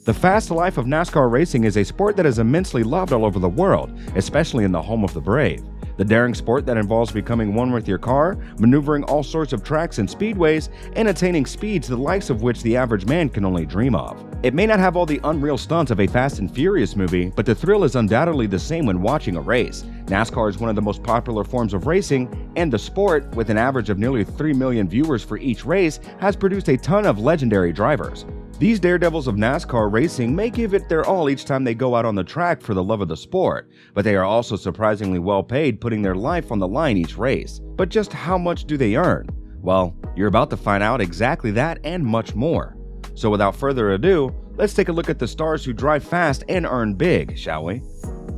The fast life of NASCAR racing is a sport that is immensely loved all over the world, especially in the home of the brave. The daring sport that involves becoming one with your car, maneuvering all sorts of tracks and speedways, and attaining speeds the likes of which the average man can only dream of. It may not have all the unreal stunts of a Fast and Furious movie, but the thrill is undoubtedly the same when watching a race. NASCAR is one of the most popular forms of racing, and the sport, with an average of nearly 3 million viewers for each race, has produced a ton of legendary drivers. These daredevils of NASCAR racing may give it their all each time they go out on the track for the love of the sport, but they are also surprisingly well paid, putting their life on the line each race. But just how much do they earn? Well, you're about to find out exactly that and much more. So without further ado, let's take a look at the stars who drive fast and earn big, shall we?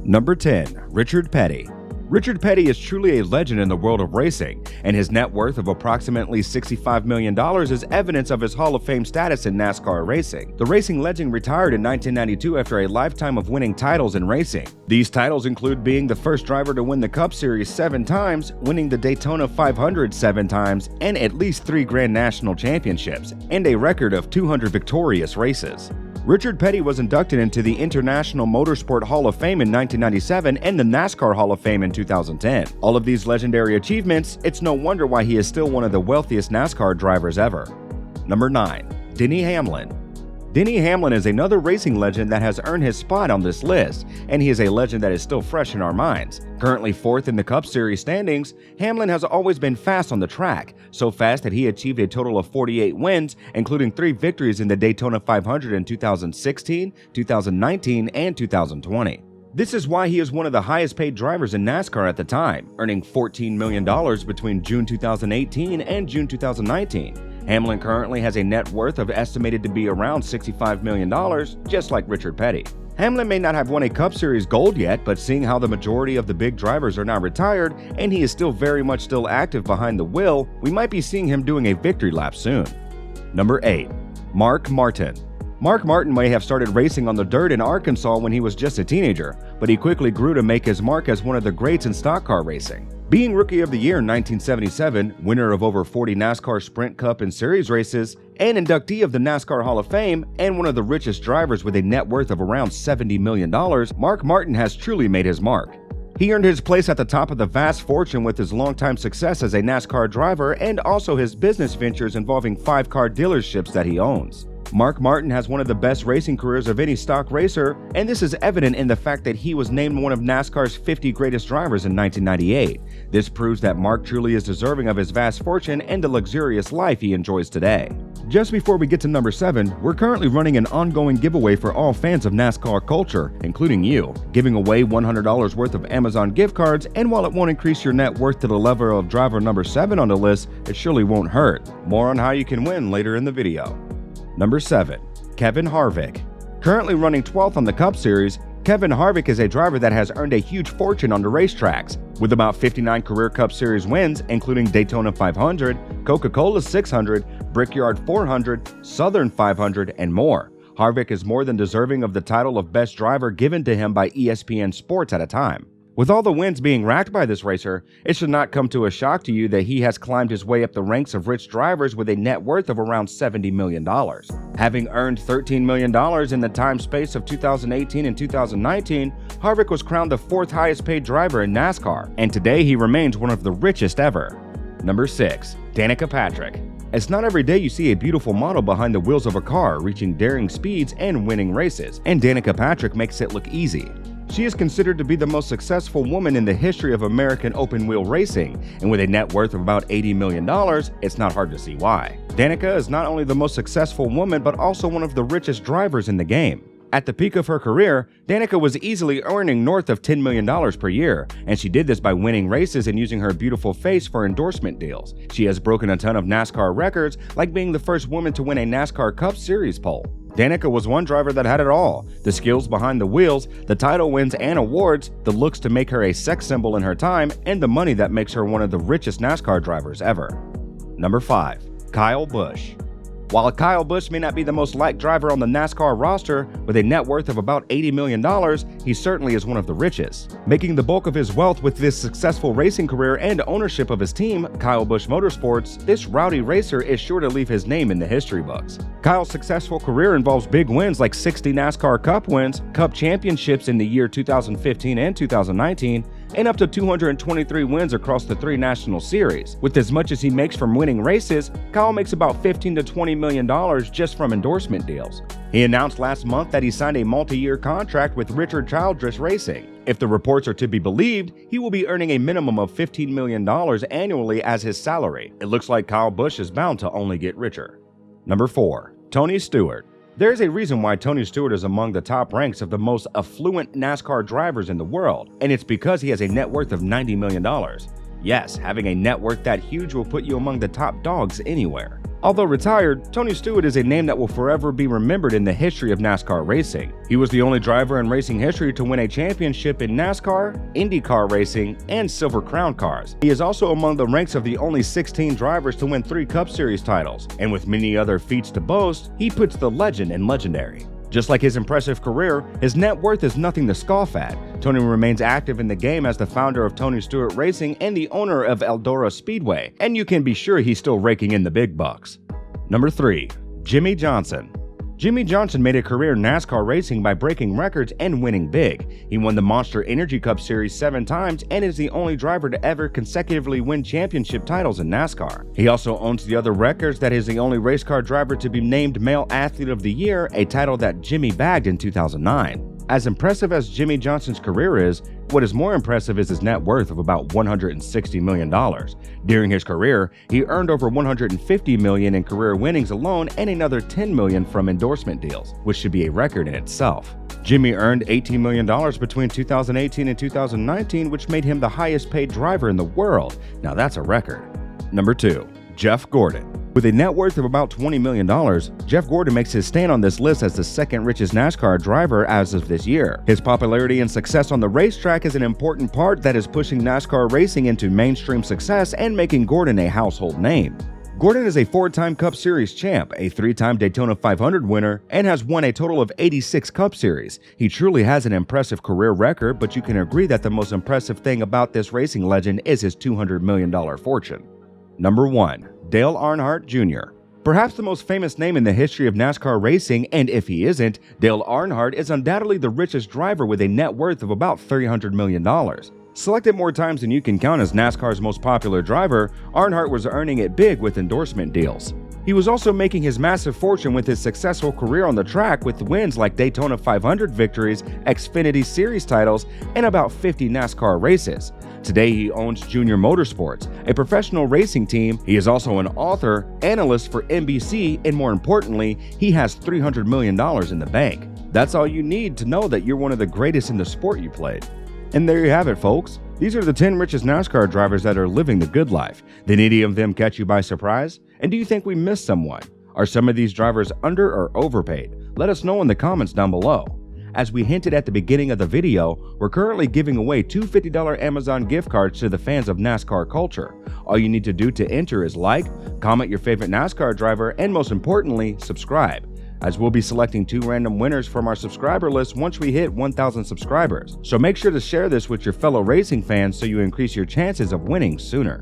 Number 10. Richard Petty. Richard Petty is truly a legend in the world of racing, and his net worth of approximately $65 million is evidence of his Hall of Fame status in NASCAR racing. The racing legend retired in 1992 after a lifetime of winning titles in racing. These titles include being the first driver to win the Cup Series 7 times, winning the Daytona 500 7 times, and at least 3 Grand National Championships, and a record of 200 victorious races. Richard Petty was inducted into the International Motorsport Hall of Fame in 1997 and the NASCAR Hall of Fame in 2010. All of these legendary achievements, it's no wonder why he is still one of the wealthiest NASCAR drivers ever. Number 9. Denny Hamlin. Denny Hamlin is another racing legend that has earned his spot on this list, and he is a legend that is still fresh in our minds. Currently 4th in the Cup Series standings, Hamlin has always been fast on the track, so fast that he achieved a total of 48 wins, including 3 victories in the Daytona 500 in 2016, 2019, and 2020. This is why he is one of the highest paid drivers in NASCAR at the time, earning $14 million between June 2018 and June 2019. Hamlin currently has a net worth of estimated to be around $65 million, just like Richard Petty. Hamlin may not have won a Cup Series gold yet, but seeing how the majority of the big drivers are now retired and he is still very much active behind the wheel, we might be seeing him doing a victory lap soon. Number 8. Mark Martin. Mark Martin may have started racing on the dirt in Arkansas when he was just a teenager, but he quickly grew to make his mark as one of the greats in stock car racing. Being Rookie of the Year in 1977, winner of over 40 NASCAR Sprint Cup and Series races, and inductee of the NASCAR Hall of Fame, and one of the richest drivers with a net worth of around $70 million, Mark Martin has truly made his mark. He earned his place at the top of the vast fortune with his longtime success as a NASCAR driver and also his business ventures involving 5 car dealerships that he owns. Mark Martin has one of the best racing careers of any stock racer, and this is evident in the fact that he was named one of NASCAR's 50 greatest drivers in 1998. This proves that Mark truly is deserving of his vast fortune and the luxurious life he enjoys today. Just before we get to number 7, we're currently running an ongoing giveaway for all fans of NASCAR culture, including you, giving away $100 worth of Amazon gift cards, and while it won't increase your net worth to the level of driver number 7 on the list, it surely won't hurt. More on how you can win later in the video. Number 7. Kevin Harvick. Currently running 12th on the Cup Series, Kevin Harvick is a driver that has earned a huge fortune on the racetracks, with about 59 career Cup Series wins, including Daytona 500, Coca-Cola 600, Brickyard 400, Southern 500, and more. Harvick is more than deserving of the title of best driver given to him by ESPN Sports at a time. With all the wins being racked by this racer, it should not come to a shock to you that he has climbed his way up the ranks of rich drivers with a net worth of around $70 million. Having earned $13 million in the time space of 2018 and 2019, Harvick was crowned the 4th highest paid driver in NASCAR, and today he remains one of the richest ever. Number 6. Danica Patrick. It's not every day you see a beautiful model behind the wheels of a car reaching daring speeds and winning races, and Danica Patrick makes it look easy. She is considered to be the most successful woman in the history of American open-wheel racing, and with a net worth of about $80 million, it's not hard to see why. Danica is not only the most successful woman, but also one of the richest drivers in the game. At the peak of her career, Danica was easily earning north of $10 million per year, and she did this by winning races and using her beautiful face for endorsement deals. She has broken a ton of NASCAR records, like being the first woman to win a NASCAR Cup Series pole. Danica was one driver that had it all: the skills behind the wheels, the title wins and awards, the looks to make her a sex symbol in her time, and the money that makes her one of the richest NASCAR drivers ever. Number 5. Kyle Busch. While Kyle Busch may not be the most liked driver on the NASCAR roster, with a net worth of about $80 million, he certainly is one of the richest. Making the bulk of his wealth with this successful racing career and ownership of his team, Kyle Busch Motorsports, this rowdy racer is sure to leave his name in the history books. Kyle's successful career involves big wins like 60 NASCAR Cup wins, Cup championships in the year 2015 and 2019, and up to 223 wins across the 3 national series. With as much as he makes from winning races, Kyle makes about $15 to $20 million just from endorsement deals. He announced last month that he signed a multi-year contract with Richard Childress Racing. If the reports are to be believed, he will be earning a minimum of $15 million annually as his salary. It looks like Kyle Busch is bound to only get richer. Number 4. Tony Stewart. There is a reason why Tony Stewart is among the top ranks of the most affluent NASCAR drivers in the world, and it's because he has a net worth of $90 million. Yes, having a net worth that huge will put you among the top dogs anywhere. Although retired, Tony Stewart is a name that will forever be remembered in the history of NASCAR racing. He was the only driver in racing history to win a championship in NASCAR, INDYCAR racing, and Silver Crown cars. He is also among the ranks of the only 16 drivers to win 3 Cup Series titles, and with many other feats to boast, he puts the legend in legendary. Just like his impressive career, his net worth is nothing to scoff at. Tony remains active in the game as the founder of Tony Stewart Racing and the owner of Eldora Speedway, and you can be sure he's still raking in the big bucks. Number 3. Jimmie Johnson. Jimmie Johnson made a career in NASCAR racing by breaking records and winning big. He won the Monster Energy Cup Series 7 times and is the only driver to ever consecutively win championship titles in NASCAR. He also owns the other records that is the only race car driver to be named Male Athlete of the Year, a title that Jimmie bagged in 2009. As impressive as Jimmie Johnson's career is, what is more impressive is his net worth of about $160 million. During his career, he earned over $150 million in career winnings alone and another $10 million from endorsement deals, which should be a record in itself. Jimmie earned $18 million between 2018 and 2019, which made him the highest paid driver in the world. Now that's a record. Number 2. Jeff Gordon. With a net worth of about $20 million, Jeff Gordon makes his stand on this list as the second richest NASCAR driver as of this year. His popularity and success on the racetrack is an important part that is pushing NASCAR racing into mainstream success and making Gordon a household name. Gordon is a 4-time Cup Series champ, a 3-time Daytona 500 winner, and has won a total of 86 Cup Series. He truly has an impressive career record, but you can agree that the most impressive thing about this racing legend is his $200 million fortune. Number 1. Dale Earnhardt Jr. Perhaps the most famous name in the history of NASCAR racing, and if he isn't, Dale Earnhardt is undoubtedly the richest driver with a net worth of about $300 million. Selected more times than you can count as NASCAR's most popular driver, Earnhardt was earning it big with endorsement deals. He was also making his massive fortune with his successful career on the track with wins like Daytona 500 victories, Xfinity Series titles, and about 50 NASCAR races. Today he owns Junior Motorsports, a professional racing team. He is also an author, analyst for NBC, and more importantly, he has $300 million in the bank. That's all you need to know that you're one of the greatest in the sport you played. And there you have it, folks. These are the 10 richest NASCAR drivers that are living the good life. Did any of them catch you by surprise? And do you think we missed someone? Are some of these drivers under or overpaid? Let us know in the comments down below. As we hinted at the beginning of the video, we're currently giving away 2 $50 Amazon gift cards to the fans of NASCAR culture. All you need to do to enter is like, comment your favorite NASCAR driver, and most importantly, subscribe, as we'll be selecting 2 random winners from our subscriber list once we hit 1,000 subscribers. So make sure to share this with your fellow racing fans so you increase your chances of winning sooner.